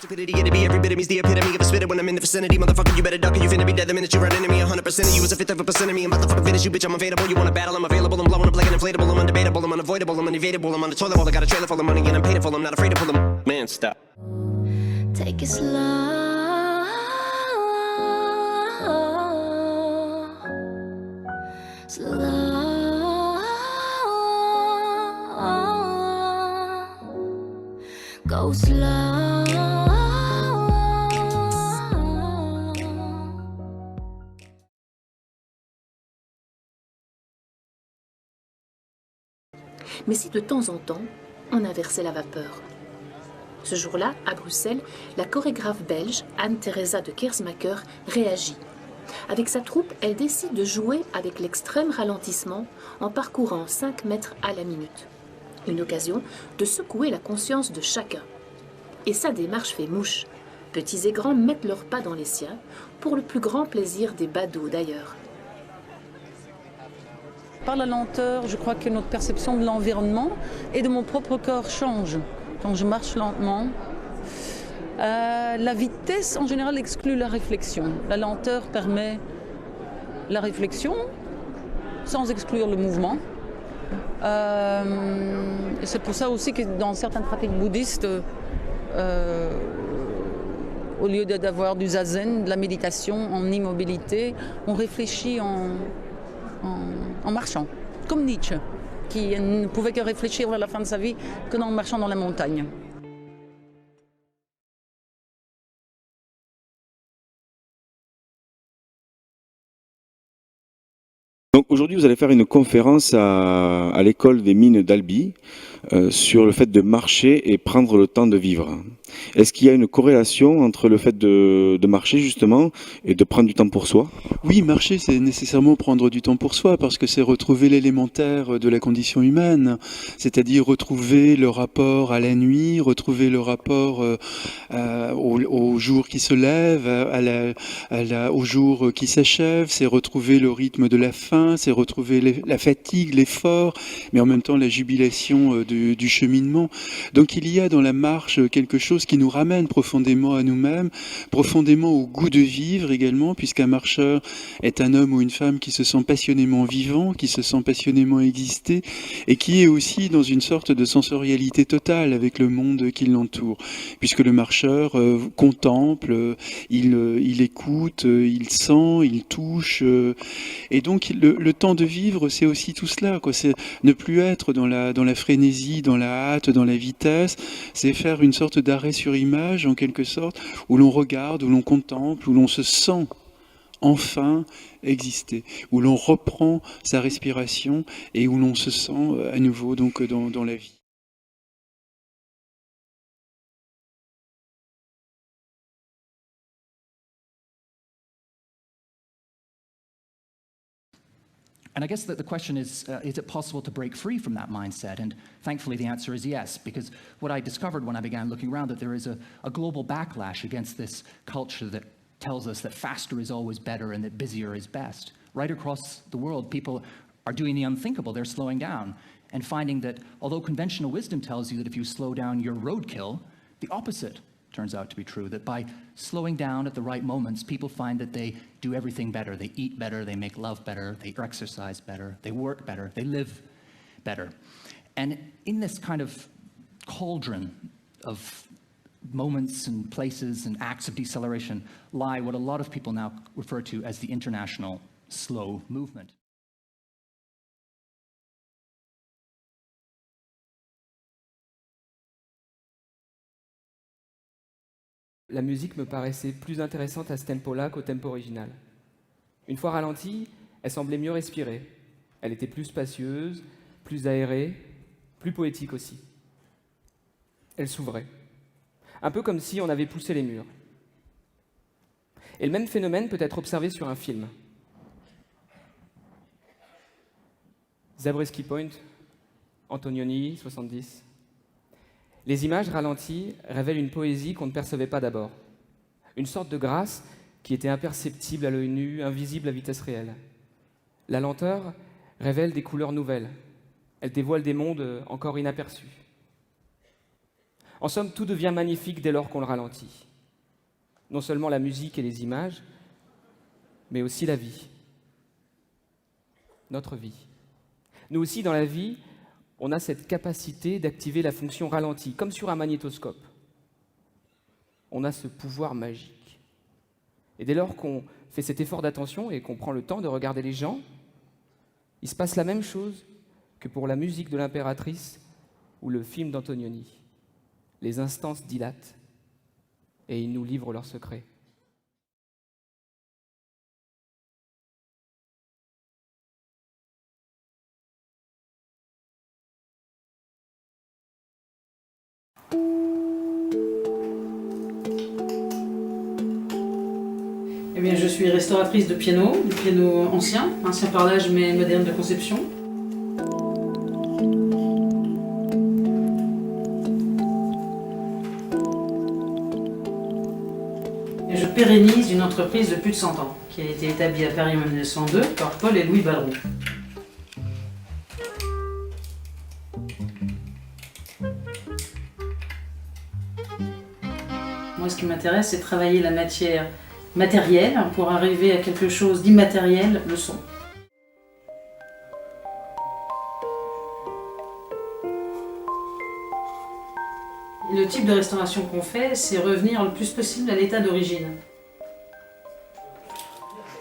Stupidity, it'd be every bit of me's the epitome of a spitter when I'm in the vicinity. Motherfucker, you better duck or you finna be dead the minute you run into me. 100% of you is a fifth of a percent of me. I'm about to fucking finish you, bitch. I'm available. You wanna battle? I'm available. I'm blowing up like an inflatable. I'm undebatable. I'm unavoidable. I'm unevadable. I'm on the toilet bowl. I got a trailer full of money and I'm paid for. I'm not afraid to pull them. Man, stop. Take it slow, slow, go slow. Mais si de temps en temps, on inversait la vapeur. Ce jour-là, à Bruxelles, la chorégraphe belge Anne-Theresa de Keersmaeker réagit. Avec sa troupe, elle décide de jouer avec l'extrême ralentissement en parcourant 5 mètres à la minute. Une occasion de secouer la conscience de chacun. Et sa démarche fait mouche. Petits et grands mettent leurs pas dans les siens, pour le plus grand plaisir des badauds d'ailleurs. Par la lenteur, je crois que notre perception de l'environnement et de mon propre corps change. Quand je marche lentement, la vitesse en général exclut la réflexion. La lenteur permet la réflexion sans exclure le mouvement. Et c'est pour ça aussi que dans certaines pratiques bouddhistes, au lieu d'avoir du zazen, de la méditation en immobilité, on réfléchit en marchant, comme Nietzsche, qui ne pouvait que réfléchir vers la fin de sa vie que en marchant dans la montagne. Donc aujourd'hui, vous allez faire une conférence à l'école des mines d'Albi sur le fait de marcher et prendre le temps de vivre. Est-ce qu'il y a une corrélation entre le fait de marcher justement et de prendre du temps pour soi? Oui, marcher, c'est nécessairement prendre du temps pour soi, parce que c'est retrouver l'élémentaire de la condition humaine, c'est-à-dire retrouver le rapport à la nuit, retrouver le rapport au jour qui se lève, au jour qui s'achève, c'est retrouver le rythme de la faim, c'est retrouver la fatigue, l'effort, mais en même temps la jubilation du cheminement. Donc il y a dans la marche quelque chose qui nous ramène profondément à nous-mêmes, profondément au goût de vivre également, puisqu'un marcheur est un homme ou une femme qui se sent passionnément vivant, qui se sent passionnément exister, et qui est aussi dans une sorte de sensorialité totale avec le monde qui l'entoure, puisque le marcheur contemple, il écoute, il sent, il touche, et donc le temps de vivre, c'est aussi tout cela, quoi. C'est ne plus être dans la frénésie, dans la hâte, dans la vitesse, c'est faire une sorte d'arrêt sur image, en quelque sorte, où l'on regarde, où l'on contemple, où l'on se sent enfin exister, où l'on reprend sa respiration et où l'on se sent à nouveau donc dans la vie. And I guess that the question is it possible to break free from that mindset? And thankfully the answer is yes, because what I discovered when I began looking around, that there is a global backlash against this culture that tells us that faster is always better and that busier is best. Right across the world, people are doing the unthinkable. They're slowing down and finding that although conventional wisdom tells you that if you slow down, you're roadkill, the opposite turns out to be true, that by slowing down at the right moments, people find that they do everything better. They eat better, they make love better, they exercise better, they work better, they live better. And in this kind of cauldron of moments and places and acts of deceleration lie what a lot of people now refer to as the international slow movement. La musique me paraissait plus intéressante à ce tempo-là qu'au tempo original. Une fois ralentie, elle semblait mieux respirer. Elle était plus spacieuse, plus aérée, plus poétique aussi. Elle s'ouvrait. Un peu comme si on avait poussé les murs. Et le même phénomène peut être observé sur un film. Zabriskie Point, Antonioni, 70. Les images ralenties révèlent une poésie qu'on ne percevait pas d'abord. Une sorte de grâce qui était imperceptible à l'œil nu, invisible à vitesse réelle. La lenteur révèle des couleurs nouvelles. Elle dévoile des mondes encore inaperçus. En somme, tout devient magnifique dès lors qu'on le ralentit. Non seulement la musique et les images, mais aussi la vie. Notre vie. Nous aussi, dans la vie, on a cette capacité d'activer la fonction ralentie, comme sur un magnétoscope. On a ce pouvoir magique. Et dès lors qu'on fait cet effort d'attention et qu'on prend le temps de regarder les gens, il se passe la même chose que pour la musique de l'impératrice ou le film d'Antonioni. Les instants se dilatent et ils nous livrent leurs secrets. Eh bien, je suis restauratrice de piano, du piano ancien par l'âge mais moderne de conception. Et je pérennise une entreprise de plus de 100 ans, qui a été établie à Paris en 1902 par Paul et Louis Balleroux. Moi, ce qui m'intéresse, c'est de travailler la matière matérielle pour arriver à quelque chose d'immatériel, le son. Le type de restauration qu'on fait, c'est revenir le plus possible à l'état d'origine.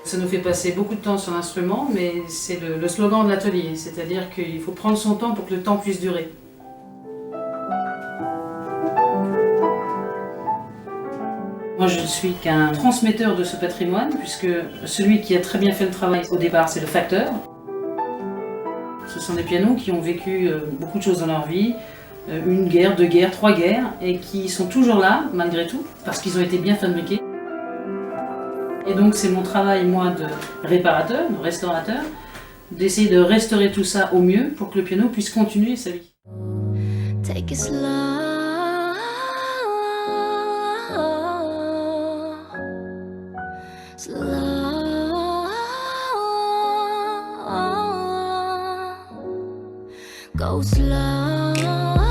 Ça nous fait passer beaucoup de temps sur l'instrument, mais c'est le slogan de l'atelier, c'est-à-dire qu'il faut prendre son temps pour que le temps puisse durer. Moi, je ne suis qu'un transmetteur de ce patrimoine, puisque celui qui a très bien fait le travail au départ, c'est le facteur. Ce sont des pianos qui ont vécu beaucoup de choses dans leur vie, une guerre, 2 guerres, 3 guerres, et qui sont toujours là, malgré tout, parce qu'ils ont été bien fabriqués. Et donc, c'est mon travail, moi, de réparateur, de restaurateur, d'essayer de restaurer tout ça au mieux pour que le piano puisse continuer sa vie. Take it slow. Slow. Go slow.